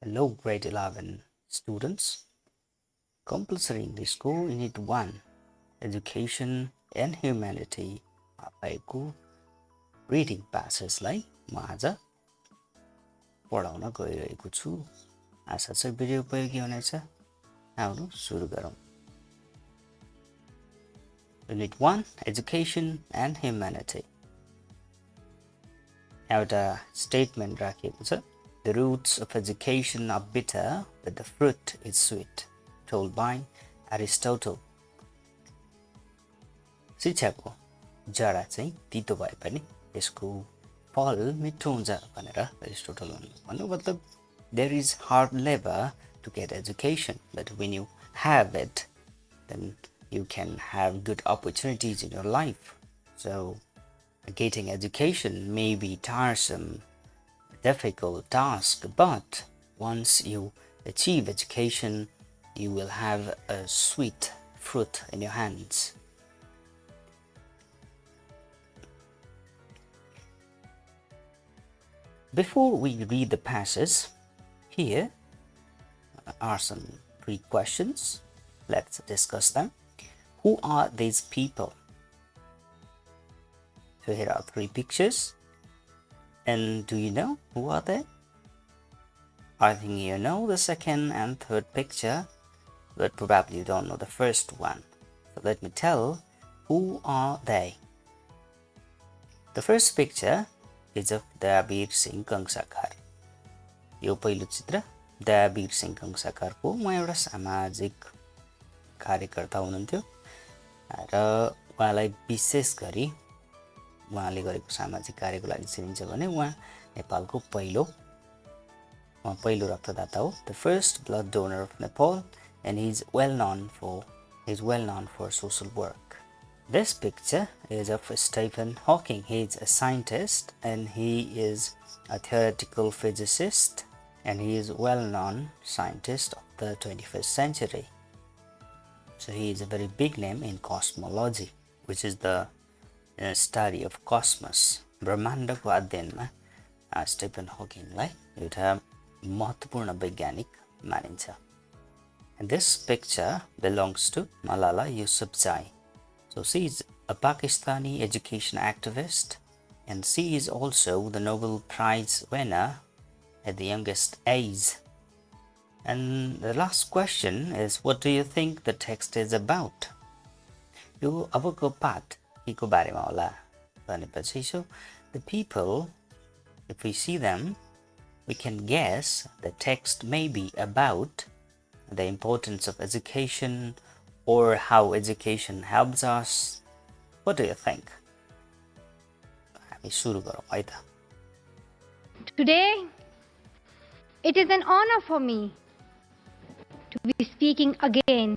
Hello, grade 11 students. Compulsory English Go Unit 1 Education and Humanity भएको reading passage-लाई म आज पढाउन गइरहेको छु। आशा छ भिडियो उपयोगी हुनेछ। आउनु सुरु गरौँ। Unit 1 Education and Humanity एउटा statement राखिएको छ। The roots of education are bitter, but the fruit is sweet, told by Aristotle. शिक्षाको जरा चाहिँ तितो भए पनि यसको फल मिठो हुन्छ भनेर एरिस्टोटलले भन्नु मतलब there is hard labor to get education, but when you have it, then you can have good opportunities in your life. So getting education may be tiresome, difficult task, but once you achieve education, you will have a sweet fruit in your hands. Before we read the passage, here are some three questions. Let's discuss them. Who are these people? So here are three pictures. And do you know who are they? I think you know the second and third picture, but probably you don't know the first one. So let me tell, who are they? The first picture is of Dayabeer Singh Kangsakar. यो पहिलो चित्र दयावीर सिंह कंसाकारको उहाँ एउटा सामाजिक कार्यकर्ता हुनुहुन्थ्यो र उहाँलाई विशेष गरी उहाँले गरेको सामाजिक कार्यको लागि चिनिन्छ भने उहाँ नेपालको पहिलो रक्तदाता हो, the first blood donor of Nepal, and he is well known for social work. This picture is of Stephen Hawking. He is a scientist and he is a theoretical physicist, and he is a well-known scientist of the 21st century. So he is a very big name in cosmology, which is the study of cosmos. ब्रह्माण्डको अध्ययनमा Stephen हकिङलाई एउटा महत्त्वपूर्ण वैज्ञानिक मानिन्छ. And this picture belongs to Malala Yousafzai. So she is a Pakistani education activist, and she is also the Nobel Prize winner at the youngest age. And the last question is, what do you think the text is about? यो अबको पाठ केको बारेमा होला भनेपछि, so the people, if we see them, we can guess the text may be about the importance of education or how education helps us. What do you think? हामी सुरु गरौँ है त. Today, it is an honor for me to be speaking again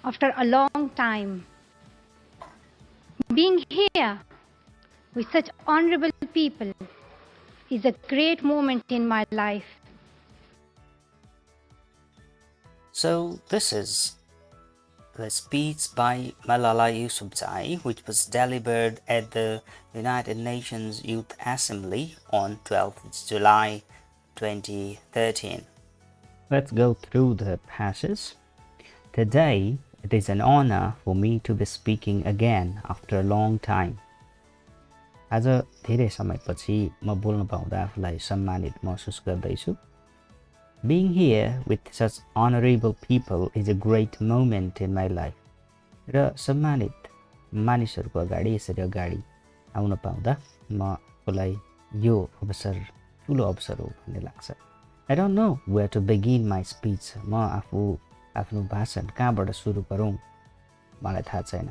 after a long time. Being here with such honorable people is a great moment in my life. So this is the speech by Malala Yousafzai, which was delivered at the United Nations Youth Assembly on 12th July 2013. Let's go through the passage. Today, it is an honor for me to be speaking again after a long time. आज धेरै समयपछि म बोल्न पाउँदा आफूलाई सम्मानित महसुस गर्दैछु. Being here with such honorable people is a great moment in my life. र सम्मानित मानिसहरूको अगाडि यसरी अगाडि आउन पाउँदा म आफूलाई यो अवसर ठुलो अवसर हो भन्ने लाग्छ. I don't know where to begin my speech. म आफ्नो भाषण कहाँबाट सुरु गरौँ मलाई थाहा छैन.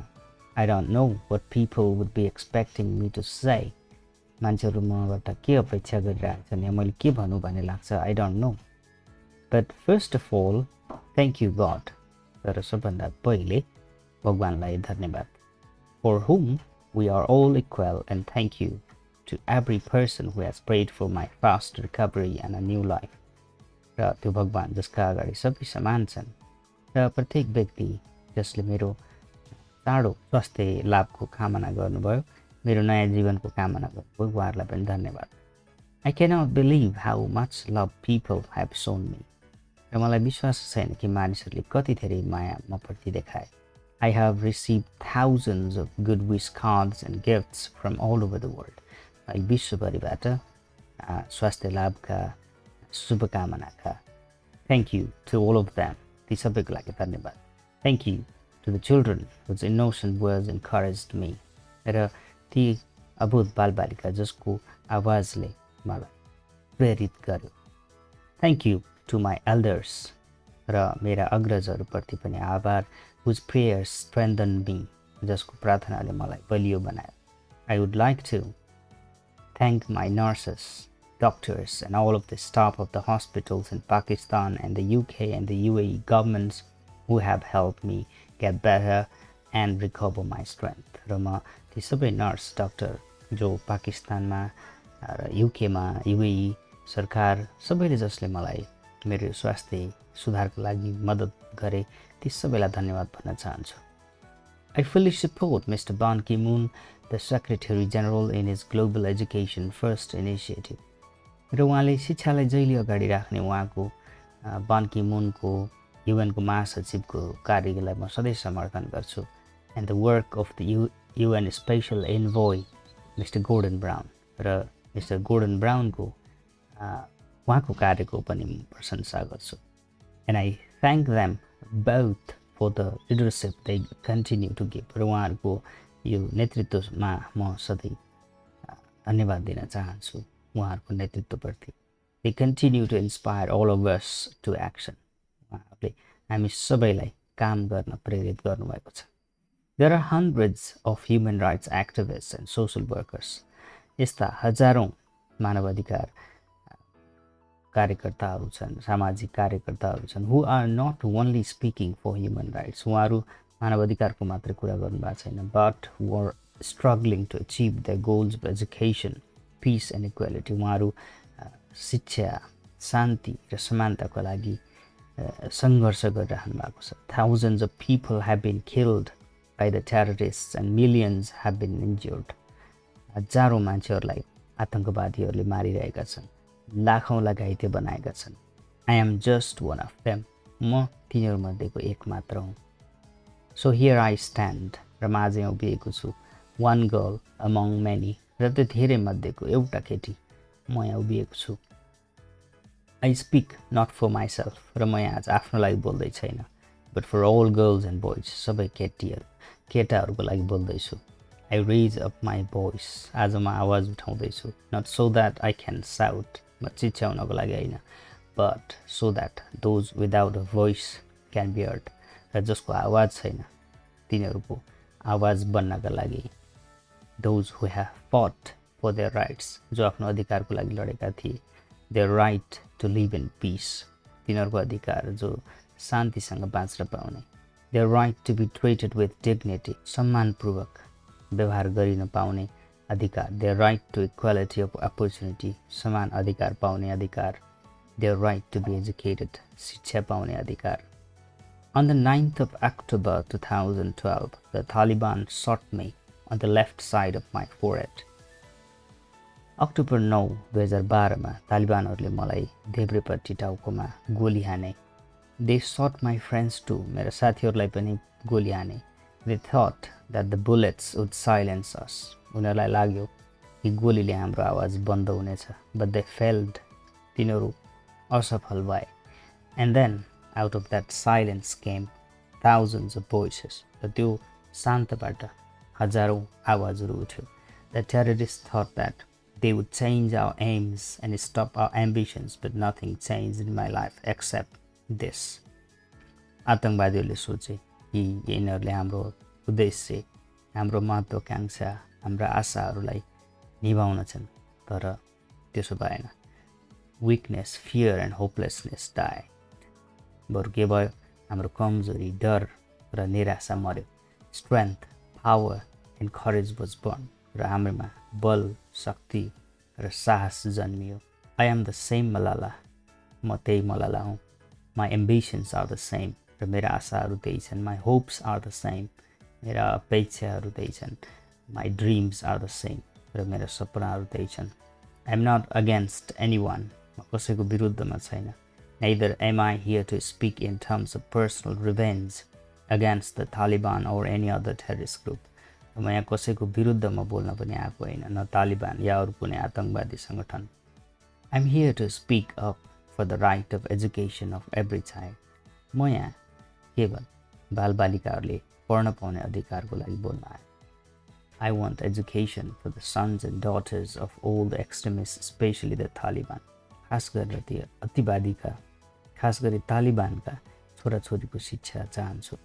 I don't know what people would be expecting me to say. मान्छेहरू मबाट के अपेक्षा गरिरहेछन् या मैले के भनौँ भन्ने लाग्छ. I don't know. But first of all, thank you God. तर सबभन्दा पहिले भगवानलाई धन्यवाद. For whom we are all equal, and thank you to every person who has prayed for my fast recovery and a new life. र त्यो भगवान जसका अगाडि सबै समान छन् र प्रत्येक व्यक्ति जसले मेरो चाँडो स्वास्थ्य लाभको कामना गर्नुभयो, मेरो नयाँ जीवनको कामना गर्नुभयो, उहाँहरूलाई पनि धन्यवाद. I cannot believe how much love people have shown me. र मलाई विश्वास छैन कि मानिसहरूले कति धेरै माया म प्रति देखाए. I have received thousands of good wish cards and gifts from all over the world. मैले विश्वभरिबाट स्वास्थ्य लाभका शुभकामनाका. Thank you to all of them. ती सबैको लागि धन्यवाद. Thank you to the children whose innocent words encouraged me. र ती अबोध बालबालिका जसको आवाजले मलाई प्रेरित गर्यो. Thank you to my elders. र मेरा अग्रजहरूप्रति पनि आभार. Whose prayers strengthened me. जसको प्रार्थनाले मलाई बलियो बनायो. I would like to thank my nurses, doctors, and all of the staff of the hospitals in Pakistan and the UK and the UAE governments who have helped me get better and recover my strength. र म ती सबै nurse doctor जो पाकिस्तानमा र युकेमा UAE सरकार सबैले जसले मलाई मेरो स्वास्थ्य सुधारको लागि मद्दत गरे ती सबैलाई धन्यवाद भन्न चाहन्छु. I fully support Mr. Ban Ki-moon, the Secretary General, in his Global Education First initiative. र उहाँले शिक्षालाई जहिले अगाडि राख्ने उहाँको बान की मुनको युएनको महासचिवको कार्यलाई म सधैँ समर्थन गर्छु. And the work of the UN Special Envoy, Mr. Gordon Brown. र Mr. Gordon Brownको उहाँको कार्यको पनि प्रशंसा गर्छु. And I thank them both for the leadership they continue to give. र उहाँहरूको यो नेतृत्वमा म सधैँ धन्यवाद दिन चाहन्छु उहाँहरूको नेतृत्वप्रति. They continue to inspire all of us to action. उहाँहरूले हामी सबैलाई काम गर्न प्रेरित गर्नुभएको छ. There are hundreds of human rights activists and social workers. यस्ता हजारौँ मानवाधिकार कार्यकर्ताहरू छन्, सामाजिक कार्यकर्ताहरू छन्, who are not only speaking for human rights. उहाँहरू मानवाधिकारको मात्रै कुरा गर्नुभएको छैन, but who are struggling to achieve their goals of education, peace and equality. उहाँहरू शिक्षा, शान्ति र समानताको लागि सङ्घर्ष गरिरहनु भएको छ. Thousands of people have been killed by the terrorists and millions have been injured. हजारौँ मान्छेहरूलाई आतङ्कवादीहरूले मारिरहेका छन्, लाखौँलाई घाइते बनाएका छन्. I am just one of them. म तिनीहरूमध्येको एक मात्र हुँ. So here I stand. र म आज यहाँ उभिएको छु. One girl among many. र त्यो धेरै मध्येको एउटा केटी म यहाँ उभिएको छु. I speak not for myself. र म यहाँ आज आफ्नो लागि बोल्दै छैन. But for all girls and boys. सबै केटाहरूको लागि बोल्दैछु. I raise up my voice. आज म आवाज उठाउँदैछु. Not so that I can shout. म चिच्याउनको लागि होइन. But so that those without a voice can be heard. र जसको आवाज छैन तिनीहरूको आवाज बन्नका लागि. Those who have fought for their rights. जो आफ्नो अधिकारको लागि लडेका थिए. Their right to live in peace. तिनीहरूको अधिकार जो शान्तिसँग बाँच्न पाउने. Their right to be treated with dignity. सम्मानपूर्वक व्यवहार गरिन पाउने अधिकार. Their right to equality of opportunity. समान अधिकार पाउने अधिकार. Their right to be educated. शिक्षा पाउने अधिकार. On the 9th of October 2012, the Taliban shot me on the left side of my forehead. October 9, 2012 मा तालिबानहरूले मलाई देब्रेपट्टि टाउकोमा गोली हाने. They shot my friends too. मेरा साथीहरूलाई पनि गोली हाने. They thought that the bullets would silence us. उनीहरूलाई लाग्यो कि गोलीले हाम्रो आवाज बन्द हुनेछ. But they failed. तिनीहरू असफल भए. And then out of that silence came thousands of voices. र त्यो शान्तबाट हजारौँ आवाजहरू उठ्यो. The terrorists thought that they would change our aims and stop our ambitions, but nothing changed in my life except this. आतङ्कवादीहरूले सोचे कि यिनीहरूले हाम्रो उद्देश्य, हाम्रो महत्त्वाकांक्षा, हाम्रा आशाहरूलाई निभाउन छन्, तर त्यसो भएन. Weakness, fear and hopelessness died. बरु के भयो? हाम्रो कमजोरी, डर र निराशा मर्यो. Strength, power and courage was born. र हाम्रोमा बल, शक्ति र साहस जन्मियो. I am the same Malala. म त्यही मलाला हुँ. My ambitions are the same. र मेरा आशाहरू त्यही छन्. My hopes are the same. मेरा अपेक्षाहरू त्यही छन्. My dreams are the same. र मेरा सपनाहरू त्यही छन्. I'm not against anyone. म कसैको विरुद्धमा छैन. Neither am I here to speak in terms of personal revenge against the Taliban or any other terrorist group. म यहाँ कसैको विरुद्धमा बोल्न पनि आएको होइन, न तालिबान या अरू कुनै आतंकवादी सङ्गठन. I'm here to speak up for the right of education of every child. म यहाँ केवल बालबालिकाहरूले पढ्न पाउने अधिकारको लागि बोल्न आएँ. I want education for the sons and daughters of all the extremists, especially the Taliban. खास गरेर ती अतिवादीका, खास गरी तालिबानका छोराछोरीको शिक्षा चाहन्छु.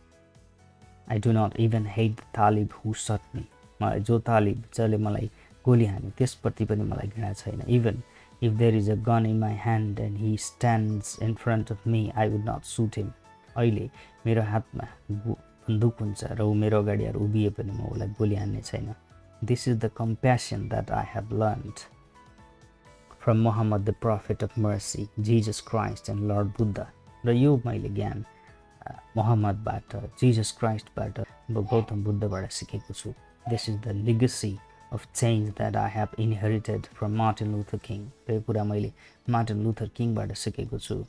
I do not even hate the Talib who shot me. मलाई जो तालिब जसले मलाई गोली हान्यो त्यसप्रति पनि मलाई घृणा छैन. Even if there is a gun in my hand and he stands in front of me, I would not shoot him. अहिले मेरो हातमा बन्दुक हुन्छ र ऊ मेरो अगाडि आएर उभिए पनि म उसलाई गोली हान्ने छैन. This is the compassion that I have learned from Muhammad, the Prophet of Mercy, Jesus Christ and Lord Buddha. र यो मैले ज्ञान मोहम्मदबाट, जिजस क्राइस्टबाट, गौतम बुद्धबाट सिकेको छु. This is the legacy of change that I have inherited from Martin Luther King. र यो कुरा मैले मार्टिन लुथर किङबाट सिकेको छु,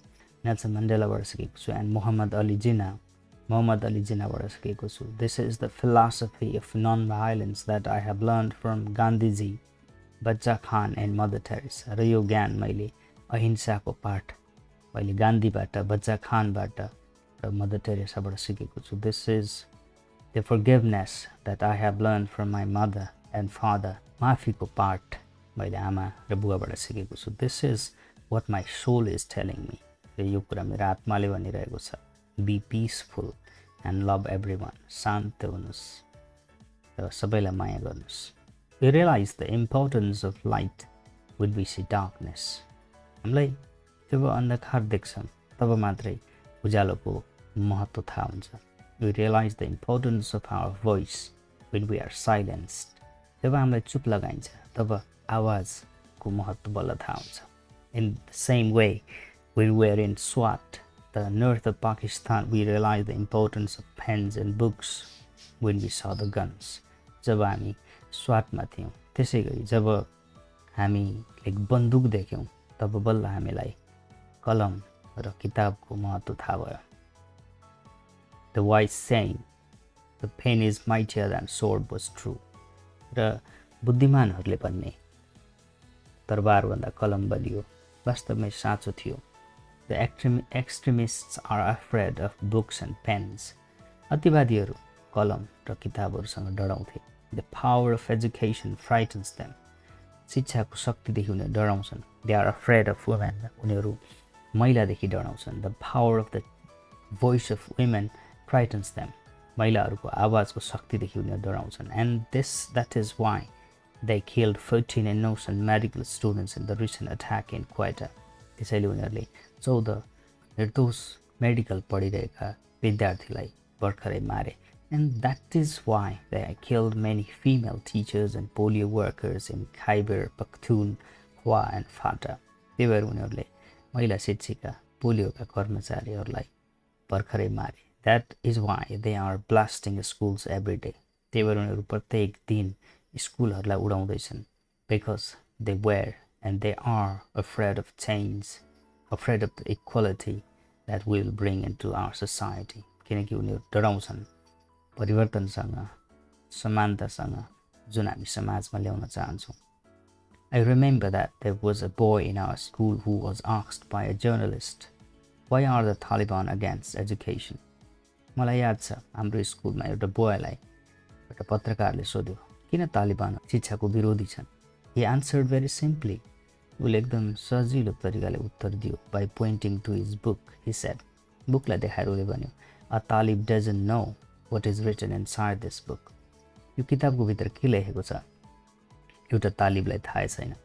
नेल्सन मण्डेलाबाट सिकेको छु, एन्ड मोहम्मद अली जिन्नाबाट सिकेको छु. This is the philosophy of non-violence that I have learned from Gandhiji, बच्चा खान एन्ड मदर टेरेसा. र यो ज्ञान मैले अहिंसाको पाठ मैले गान्धीबाट, बच्चा खानबाट र मदर टेरेसाबाट सिकेको छु. This is the forgiveness that I have learned from my mother and father. माफीको पाठ मैले आमा र बुवाबाट सिकेको छु. This is what my soul is telling me. र यो कुरा मेरो आत्माले भनिरहेको छ. Be peaceful and love everyone. शान्त हुनुहोस् र सबैलाई माया गर्नुहोस्. We realize the importance of light when we see darkness. हामीलाई जब अन्धकार देख्छौँ तब मात्रै उज्यालोको महत्त्व थाहा हुन्छ. We realize the importance of our voice when we are silenced. जब हामीलाई चुप लगाइन्छ तब आवाजको महत्त्व बल्ल थाहा हुन्छ. In the same way, when we are in Swat, the north of Pakistan, we realize the importance of pens and books when we saw the guns. जब हामी स्वाटमा थियौँ, त्यसै गरी जब हामीले बन्दुक देख्यौँ तब बल्ल हामीलाई कलम र किताबको महत्त्व थाहा भयो. The wise saying, the pen is mightier than sword was true. र बुद्धिमानहरूले भन्ने तरबारभन्दा कलम बलियो वास्तवमै साँचो थियो. The extremists are afraid of books and pens. अतिवादीहरू कलम र किताबहरूसँग डराउँथे. The power of education frightens them. शिक्षाको शक्तिदेखि उनीहरू डराउँछन्. They are afraid of women. उनीहरू महिलादेखि डराउँछन्. The power of the voice of women frightens them. महिलाहरूको आवाजको शक्तिदेखि उनीहरू डराउँछन्. And that is why they killed 14 innocent medical students in the recent attack in Quetta. त्यसैले उनीहरूले 14 निर्दोष मेडिकल पढिरहेका विद्यार्थीलाई भर्खरै मारे. And that is why they killed many female teachers and polio workers in Khyber Pakhtunkhwa and Fata. त्यही भएर उनीहरूले महिला शिक्षिका, पोलियोका कर्मचारीहरूलाई भर्खरै मारे. That is why they are blasting schools every day. त्यही भएर उनीहरू प्रत्येक दिन स्कुलहरूलाई उडाउँदैछन्. Because they were and they are afraid of change, afraid of the equality that we will bring into our society. किनकि उनीहरू डराउँछन् परिवर्तनसँग, समानतासँग जुन हामी समाजमा ल्याउन चाहन्छौँ. I remember that there was a boy in our school who was asked by a journalist, why are the Taliban against education? मलाई याद छ हाम्रो स्कुलमा एउटा बोयलाई एउटा पत्रकारले सोध्यो किन तालिबान शिक्षाको विरोधी छन्. He answered very simply. उसले एकदम सजिलो तरिकाले उत्तर दियो. By pointing to his book, he said. बुकलाई देखाएर उसले भन्यो, a Talib doesn't know what is written inside this book. यो किताबको भित्र के लेखेको छ एउटा तालिबलाई थाहा छैन.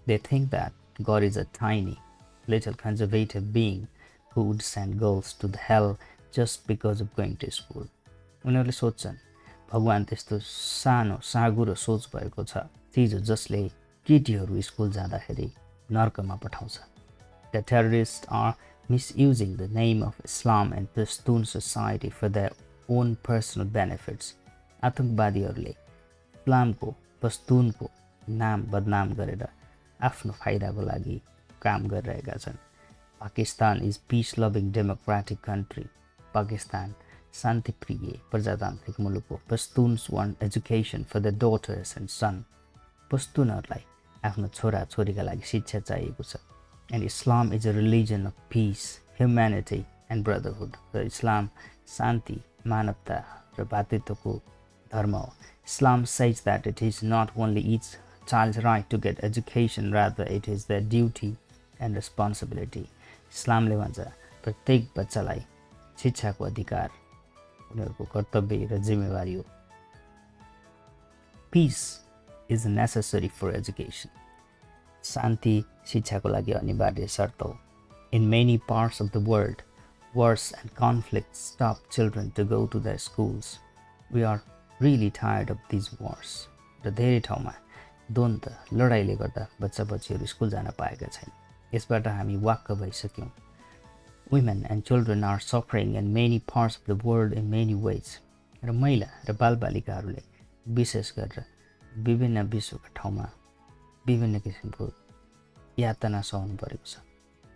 They think that God is a tiny, little conservative being who would send girls to the hell just because of going to school. उनीहरूले सोच्छन् भगवान त्यस्तो सानो साँगुरो सोच भएको छ चिज हो जसले केटीहरू स्कुल जाँदाखेरि नर्कमा पठाउँछ. The terrorists are misusing the name of Islam and Pashtun society for their own personal benefits. आतंकवादीहरूले इस्लामको पस्तुनको नाम बदनाम गरेर आफ्नो फाइदाको लागि काम गरिरहेका छन्। Pakistan is peace loving democratic country. Pakistan शान्तिप्रिय प्रजातान्त्रिक मुलुक हो। Pashtuns want education for the daughters and son. पस्तुनहरूलाई आफ्नो छोरा छोरीका लागि शिक्षा चाहिएको छ। And Islam is a religion of peace, humanity and brotherhood. र इस्लाम शान्ति, मानवता र भातृत्वको धर्म हो। Islam says that it is not only each child's right to get education, rather it is their duty and responsibility. इस्लामले भन्छ प्रत्येक बच्चालाई शिक्षाको अधिकार उनीहरूको कर्तव्य र जिम्मेवारी हो। Peace is necessary for education. शान्ति शिक्षाको लागि अनिवार्य शर्त हो। In many parts of the world, wars and conflicts stop children to go to their schools. We are really tired of these wars. र धेरै ठाउँमा द्वन्द लडाइँले गर्दा बच्चा बच्चीहरू स्कुल जान पाएका छैन। यसबाट हामी वाक्क भइसक्यौँ। Women and children are suffering in many parts of the world in many ways. र महिला र बालबालिकाहरूले विशेष गरेर विभिन्न विश्वका ठाउँमा विभिन्न किसिमको यातना सहनु परेको छ।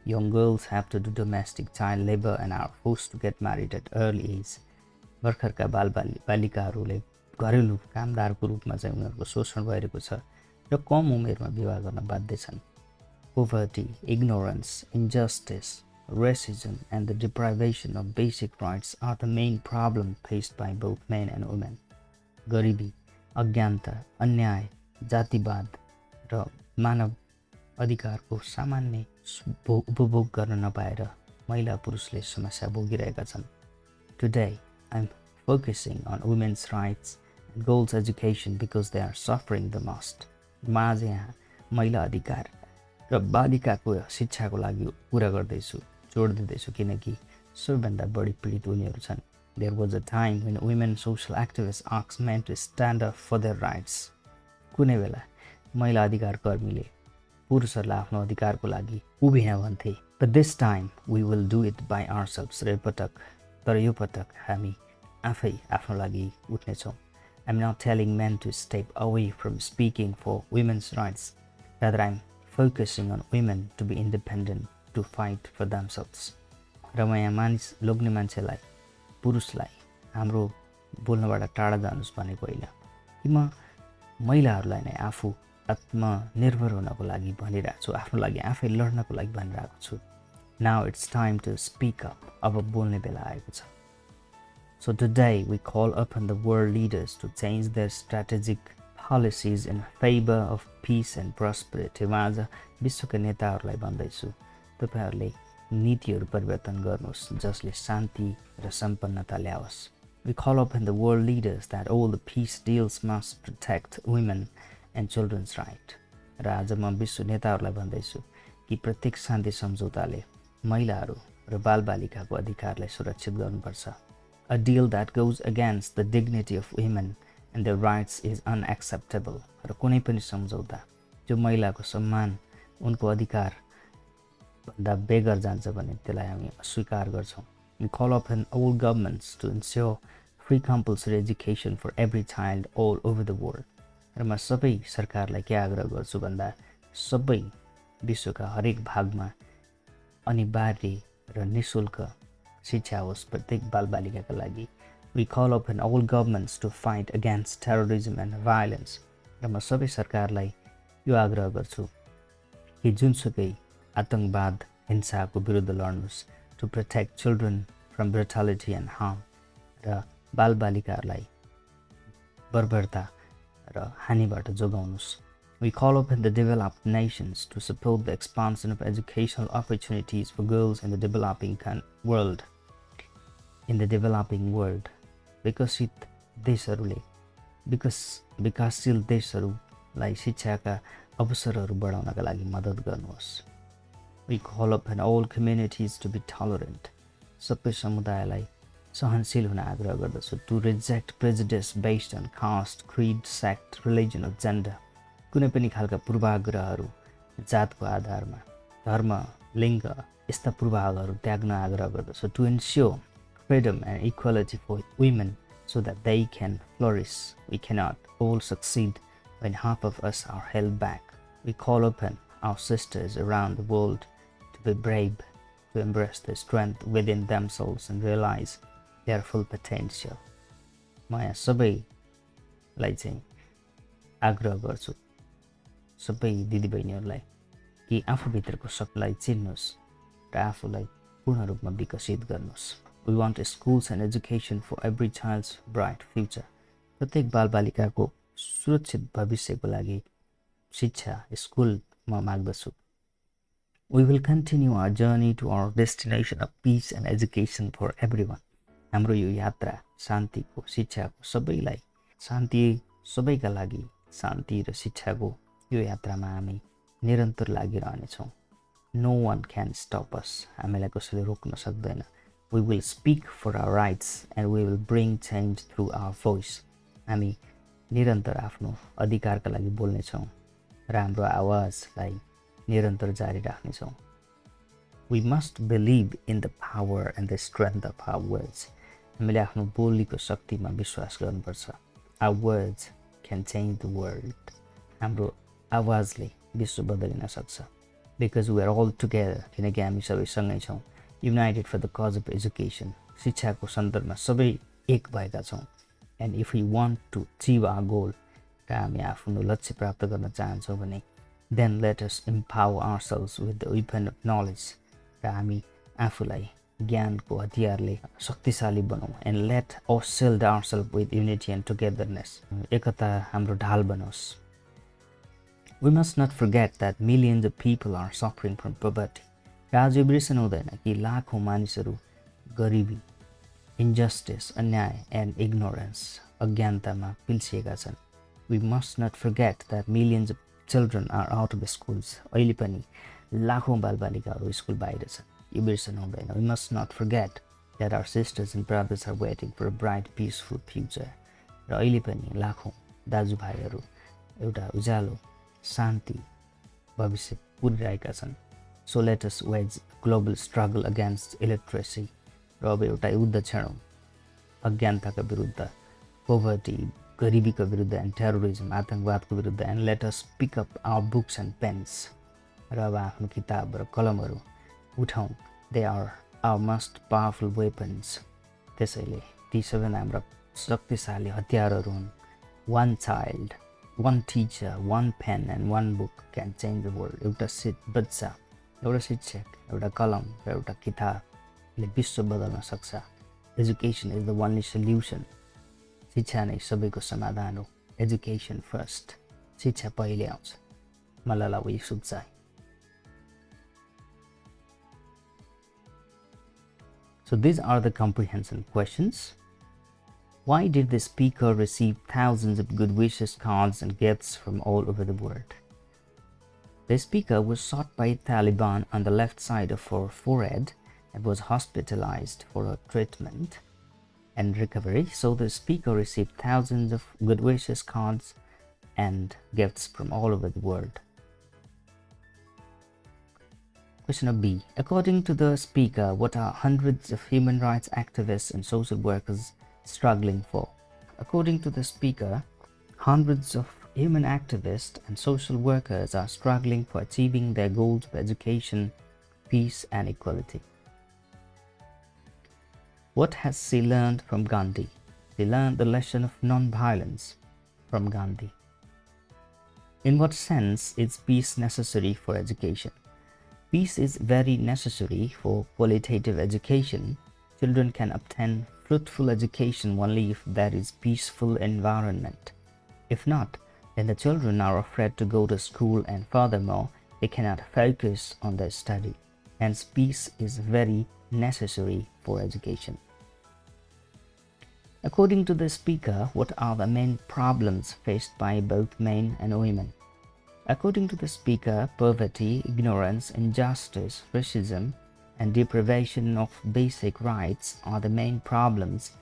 Young girls have to do domestic child labor and are forced to get married at early age. भर्खरका बालिकाहरूले घरेलु कामदारको रूपमा चाहिँ उनीहरूको शोषण भइरहेको छ र कम उमेरमा विवाह गर्न बाध्य छन्। Poverty, ignorance, injustice, racism and the deprivation of basic rights are the main problem faced by both men and women. गरिबी, अज्ञानता, अन्याय, जातिवाद र मानव अधिकारको सामान्य उपभोग गर्न नपाएर महिला पुरुषले समस्या भोगिरहेका छन्। Today, I'm focusing on women's rights and girls' education because they are suffering the most. म आज यहाँ महिला अधिकार र बालिकाको शिक्षाको लागि कुरा गर्दैछु, जोड दिँदैछु किनकि सबैभन्दा बढी पीडित उनीहरू छन्। There was a time when women social activists asked men to stand up for their rights. कुनै बेला महिला अधिकार कर्मीले पुरुषहरूलाई आफ्नो अधिकारको लागि उभिन भन्थे। But this time we will do it by ourselves. र यो पटक हामी आफै आफ्नो लागि उठ्नेछौँ। I'm not telling men to step away from speaking for women's rights. Rather, I'm focusing on women to be independent, to fight for themselves. र म यहाँ लोग्ने मान्छेलाई, पुरुषलाई हाम्रो बोल्नबाट टाढा जानुहोस् भनेको होइन कि म महिलाहरूलाई नै आफू आत्मनिर्भर हुनको लागि भनिरहेको छु, आफ्नो लागि आफै लड्नको लागि भनिरहेको छु। Now it's time to speak up. अब बोल्ने बेला आएको छ। So today we call upon the world leaders to change their strategic policies in favor of peace and prosperity. म आज विश्वका नेताहरूलाई भन्दैछु, तपाईहरूले नीतिहरू परिवर्तन गर्नुहोस् जसले शान्ति र सम्पन्नता ल्याओस्। We call upon the world leaders that all the peace deals must protect women and children's right. र आज म विश्व नेताहरूलाई भन्दैछु कि प्रत्येक शान्ति सम्झौताले महिलाहरू र बालबालिकाको अधिकारलाई सुरक्षित गर्नुपर्छ। A deal that goes against the dignity of women and their rights is unacceptable. र कुनै पनि सम्झौता जो महिलाको सम्मान, उनको अधिकार भन्दा बेगर जान्छ भने त्यसलाई हामी अस्वीकार गर्छौँ। We call upon all governments to ensure free compulsory education for every child all over the world. र म सबै सरकारलाई के आग्रह गर्छु भन्दा सबै विश्वका हरेक भागमा अनिवार्य र निःशुल्क शिक्षा होस् प्रत्येक बालबालिकाका लागि। We call upon all governments to fight against terrorism and violence. र म सबै सरकारलाई यो आग्रह गर्छु कि जुनसुकै आतंकवाद, हिंसाको विरुद्ध लड्नुहोस्, to protect children from brutality and harm. र बालबालिकाहरूलाई बर्बरता र हानिबाट जोगाउनुहोस्। We call upon the developed nations to support the expansion of educational opportunities for girls in the developing world. In the developing world, विकसित देशहरूले विकासशील देशहरूलाई शिक्षाका अवसरहरू बढाउनका लागि मद्दत गर्नुहोस्। We call upon all communities to be tolerant. सबै समुदायलाई सहनशील हुन आग्रह गर्दछु। To reject prejudice based on caste, creed, sect, religion or gender. कुनै पनि खालका पूर्वाग्रहहरू जातको आधारमा, धर्म, लिङ्ग यस्ता पूर्वाग्रहहरू त्याग्न आग्रह गर्दछु। To ensure freedom and equality for women so that they can flourish. We cannot all succeed when half of us are held back. We call upon our sisters around the world to be brave, to embrace the strength within themselves and realize their full potential. म यहाँ सबैलाई चाहिँ आग्रह गर्छु, सबै दिदीबहिनीहरूलाई कि आफूभित्रको सपनालाई चिन्नुहोस् र आफूलाई पूर्ण रूपमा विकसित गर्नुहोस्. We want schools and education for every child's bright future. प्रत्येक बालबालिकाको सुरक्षित भविष्यको लागि शिक्षा स्कुल म माग्दछु. We will continue our journey to our destination of peace and education for everyone. हाम्रो यो यात्रा शान्तिको, शिक्षाको, सबैलाई शान्ति, सबैका लागि शान्ति र शिक्षाको यो यात्रामा हामी निरन्तर लागिरहनेछौँ. No one can stop us. हामीलाई कसैले रोक्न सक्दैन. We will speak for our rights and we will bring change through our voice. हामी निरन्तर आफ्नो अधिकारका लागि बोल्नेछौँ र हाम्रो आवाजलाई निरन्तर जारी राख्नेछौँ. We must believe in the power and the strength of our words. हामीले आफ्नो बोलीको शक्तिमा विश्वास गर्नुपर्छ. Our words can change the world. हाम्रो आवाजले विश्व बदलिन सक्छ. Because we are all together, किनकि हामी सबै सँगै छौँ. United for the cause of education. शिक्षाको सन्दर्भमा सबै एक भएका छौँ. And if we want to achieve our goal, र हामी आफ्नो लक्ष्य प्राप्त गर्न चाहन्छौँ भने then let us empower ourselves with the weapon of knowledge. र हामी आफूलाई ज्ञानको हतियारले शक्तिशाली बनाऊ. And let us shield ourselves with unity and togetherness. एकता हाम्रो ढाल बनोस्. We must not forget that millions of people are suffering from poverty. र आज यो बिर्सनु हुँदैन कि लाखौँ मानिसहरू गरिबी, injustice, अन्याय and ignorance, अज्ञानतामा पिल्सिएका छन्. We must not forget that millions of children are out of schools. अहिले पनि लाखौँ बालबालिकाहरू स्कुल बाहिर छन्. यो बिर्सनु हुँदैन. We must not forget that our sisters and brothers are waiting for a bright, peaceful future. र अहिले पनि लाखौँ दाजुभाइहरू एउटा उज्यालो, शान्ति भविष्य पुरिरहेका छन्. So let us wage global struggle against illiteracy. र अब एउटा युद्ध छेडौँ अज्ञानताका विरुद्ध, पोभर्टी, गरिबीको विरुद्ध, and terrorism, आतङ्कवादको विरुद्ध. And let us pick up our books and pens. र अब आफ्नो किताब र कलमहरू उठाउँ. They are our most powerful weapons. त्यसैले ती सबै हाम्रा शक्तिशाली हतियारहरू हुन्. One child, one teacher, one pen and one book can change the world. एउटा बच्चा, एउटा शिक्षक, एउटा कलम र एउटा किताबले विश्व बदल्न सक्छ. Education is the only solution. शिक्षा नै सबैको समाधान हो. Education first. शिक्षा पहिले आउँछ. Malala Yousafzai. So these are the comprehension questions. Why did the speaker receive thousands of good wishes cards and gifts from all over the world? The speaker was shot by Taliban on the left side of her forehead and was hospitalized for her treatment and recovery. So the speaker received thousands of good wishes cards and gifts from all over the world. Question B. According to the speaker, what are hundreds of human rights activists and social workers struggling for? According to the speaker, hundreds of human activists and social workers are struggling for achieving their goals of education, peace, and equality. What has she learned from Gandhi? She learned the lesson of non-violence from Gandhi. In what sense is peace necessary for education? Peace is very necessary for qualitative education. Children can obtain fruitful education only if there is peaceful environment. If not, then the children are afraid to go to school, and furthermore, they cannot focus on their study. Hence, peace is very necessary for education. According to the speaker, what are the main problems faced by both men and women? According to the speaker, poverty, ignorance, injustice, racism, and deprivation of basic rights are the main problems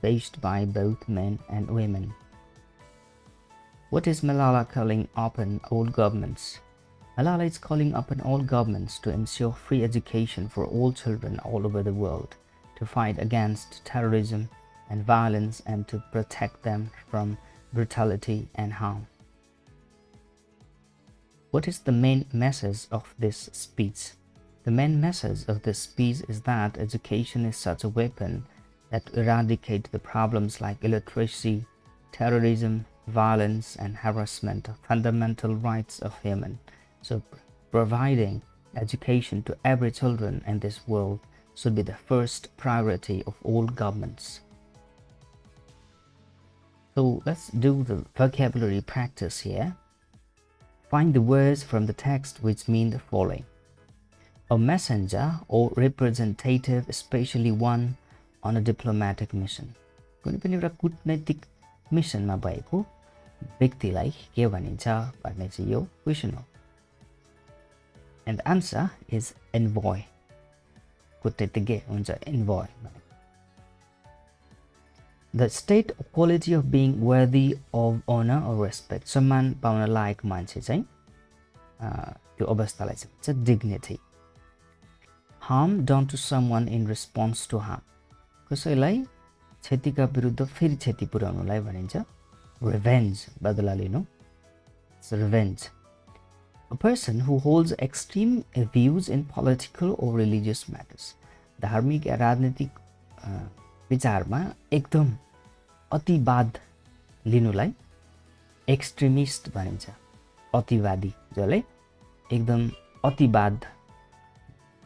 faced by both men and women. What is Malala calling upon all governments? Malala is calling upon all governments to ensure free education for all children all over the world, to fight against terrorism and violence, and to protect them from brutality and harm. What is the main message of this speech? The main message of this speech is that education is such a weapon that eradicates the problems like illiteracy, terrorism, violence, and harassment of fundamental rights of human. So, providing education to every children in this world should be the first priority of all governments. So let's do the vocabulary practice here. Find the words from the text which mean the following. A messenger or representative, especially one on a diplomatic mission. कुनै पनि एउटा कूटनैतिक मिसनमा भएको व्यक्तिलाई के भनिन्छ भन्ने चाहिँ यो क्वेशन हो. And the answer is envoy. कूटनीतिज्ञ हुन्छ envoy. The state or quality of being worthy of honor or respect. सम्मान पाउन लायक मान्छे चाहिँ त्यो अवस्थालाई चाहिँ भन्छ dignity. Harm done to someone in response to harm. कसैलाई क्षतिका विरुद्ध फेरि क्षति पुर्याउनलाई भनिन्छ revenge. बदला लिनु. It's revenge. A person who holds extreme views in political or religious matters. धार्मिक या राजनीतिक विचारमा एकदम अतिवाद लिनुलाई एक्सट्रिमिस्ट भनिन्छ. अतिवादी जसले एकदम अतिवाद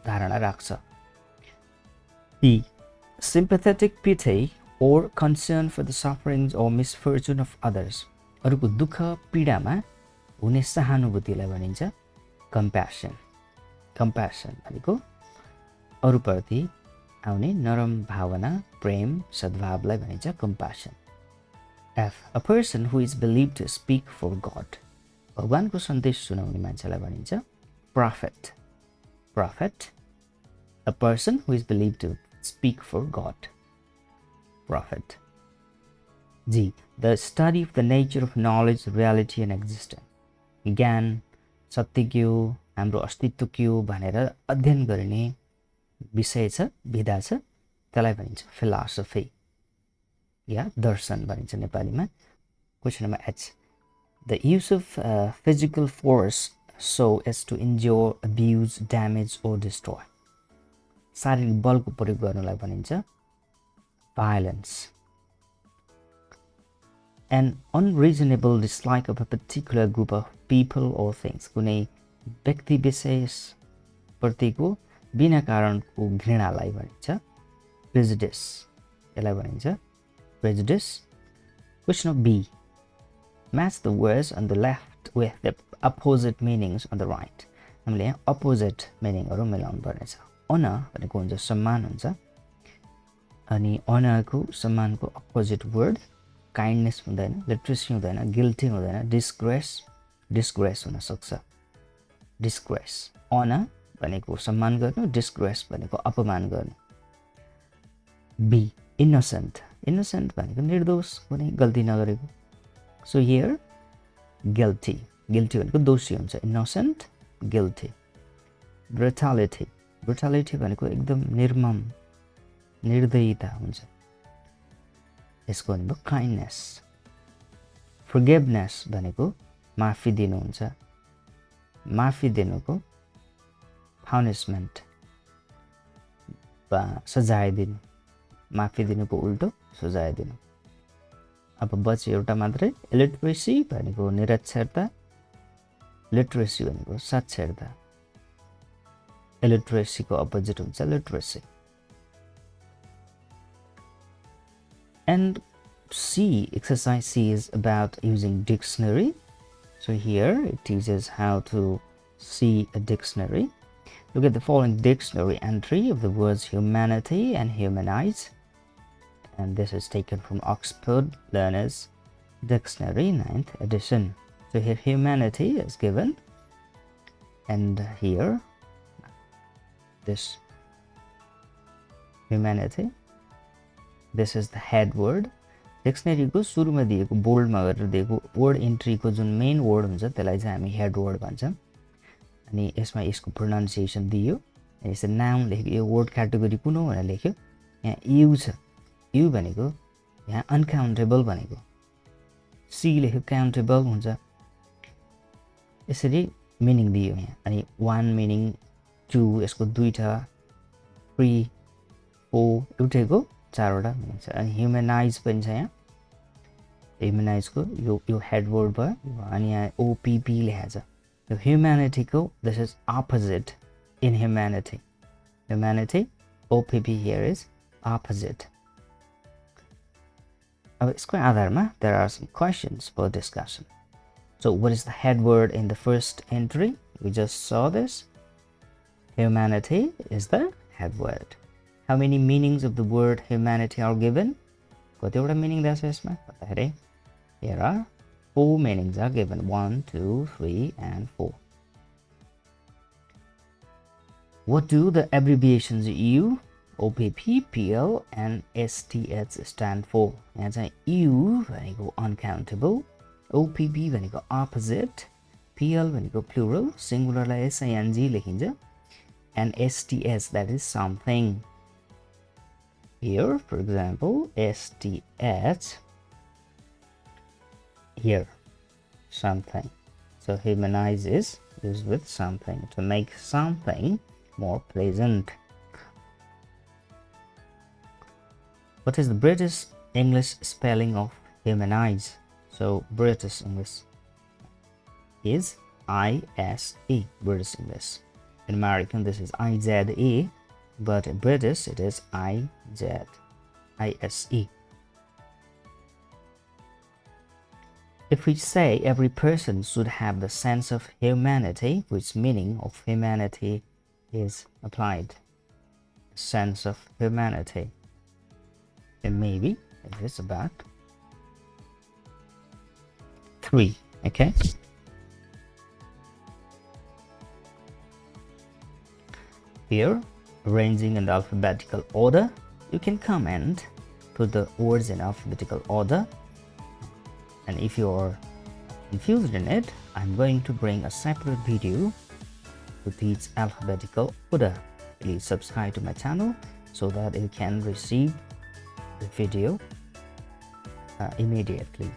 धारणा राख्छ. B. Sympathetic pity or concern for the sufferings or misfortune of others. अरूको दुःख पीडामा हुने सहानुभूतिलाई भनिन्छ compassion. Compassion भनेको अरूप्रति आउने नरम भावना, प्रेम, सद्भावलाई भनिन्छ compassion. F. A person who is believed to speak for God. भगवानको सन्देश सुनाउने मान्छेलाई भनिन्छ prophet. Prophet. A person who is believed to speak for God. Prophet. G. The study of the nature of knowledge, reality and existence. ज्ञान, सत्य के हो, हाम्रो अस्तित्व के हो भनेर अध्ययन गर्ने विषय छ, विधा छ, त्यसलाई भनिन्छ philosophy या दर्शन भनिन्छ नेपालीमा. Question number H. The use of physical force so as to injure, abuse, damage or destroy. शारीरिक बलको प्रयोग गर्नलाई भनिन्छ violence. An unreasonable dislike of a particular group of people or things. कुनै व्यक्ति विशेष प्रतिको बिना कारणको घृणालाई भनिन्छ prejudice. यसलाई भनिन्छ prejudice. Question of B. Match the words on the left with the opposite meanings on the right. हामीले यहाँ opposite meaningहरू मिलाउनु पर्नेछ. honor भनेको हुन्छ सम्मान हुन्छ, अनि honor को सम्मानको opposite word kindness हुँदैन, literacy हुँदैन, guilty हुँदैन, disgrace हुन सक्छ. disgrace. honor भनेको सम्मान गर्नु, disgrace भनेको अपमान गर्नु. B. innocent. innocent भनेको निर्दोष, कुनै गल्ती नगरेको. so here guilty. guilty भनेको दोषी हुन्छ. innocent, guilty. brutality. brutality भनेको एकदम निर्मम, निर्दयता हुन्छ. यसको भनेको kindness. forgiveness भनेको माफी दिनु हुन्छ. माफी दिनुको punishment सजाय दिनु. माफी दिनुको उल्टो सजाय दिनु. अब बच्यो एउटा मात्रै. illiteracy भनेको निरक्षरता, literacy भनेको साक्षरता. illiteracy को opposite हुन्छ literacy. And C, exercise C is about using dictionary. So here it teaches how to see a dictionary. Look at the following dictionary entry of the words humanity and humanize. And this is taken from Oxford Learner's Dictionary, 9th edition. So here humanity is given. And here, this humanity. This is the head word. Dictionary को सुरुमा दिएको बोल्डमा गरेर दिएको word इन्ट्रीको जुन main word हुन्छ त्यसलाई चाहिँ हामी हेड वर्ड भन्छौँ. अनि यसमा यसको प्रोनाउन्सिएसन दियो. यसो नाउन लेख्यो, यो वर्ड क्याटेगोरी कुन हो भनेर लेख्यो. यहाँ यु छ. यु भनेको यहाँ अनकाउन्टेबल भनेको. सी लेख्यो काउन्टेबल हुन्छ. यसरी मिनिङ दियो यहाँ अनि 1 मिनिङ 2 यसको दुईटा 3 4 एउटैको चारवटा मिनिङ छ अनि ह्युमनाइज पनि छ यहाँ ह्युमनाइजको यो हेड वर्ड भयो अनि यहाँ ओपिपी लेखेको छ यो ह्युम्यानिटीको this is opposite in humanity OPP here is opposite अब यसको आधारमा there are some questions for discussion So what is the head word in the first entry? We just saw this. Humanity is the head word. How many meanings of the word humanity are given? कतिवटा meaning दिएको छ यसमा भन्दाखेरि here are 4 meanings are given 1 2 3 and 4. What do the abbreviations U, OPP, PL and STH stand for? यहाँ चाहिँ U भनेको uncountable, OPP भनेको opposite, PL भनेको plural, singularलाई SING लेखिन्छ, and STH that is something. Here, for example, STH, here, something. So humanize is used with something to make something more pleasant. What is the British English spelling of humanize? So British English is ISE, British English. In American this is IZE, but in British it is ISE. If we say every person should have the sense of humanity, which meaning of humanity is applied? Sense of humanity. And maybe it is about 3, okay? Here, arranging in the alphabetical order, you can come and put the words in alphabetical order. And if you are confused in it, I'm going to bring a separate video to teach alphabetical order. Please subscribe to my channel so that you can receive the video immediately.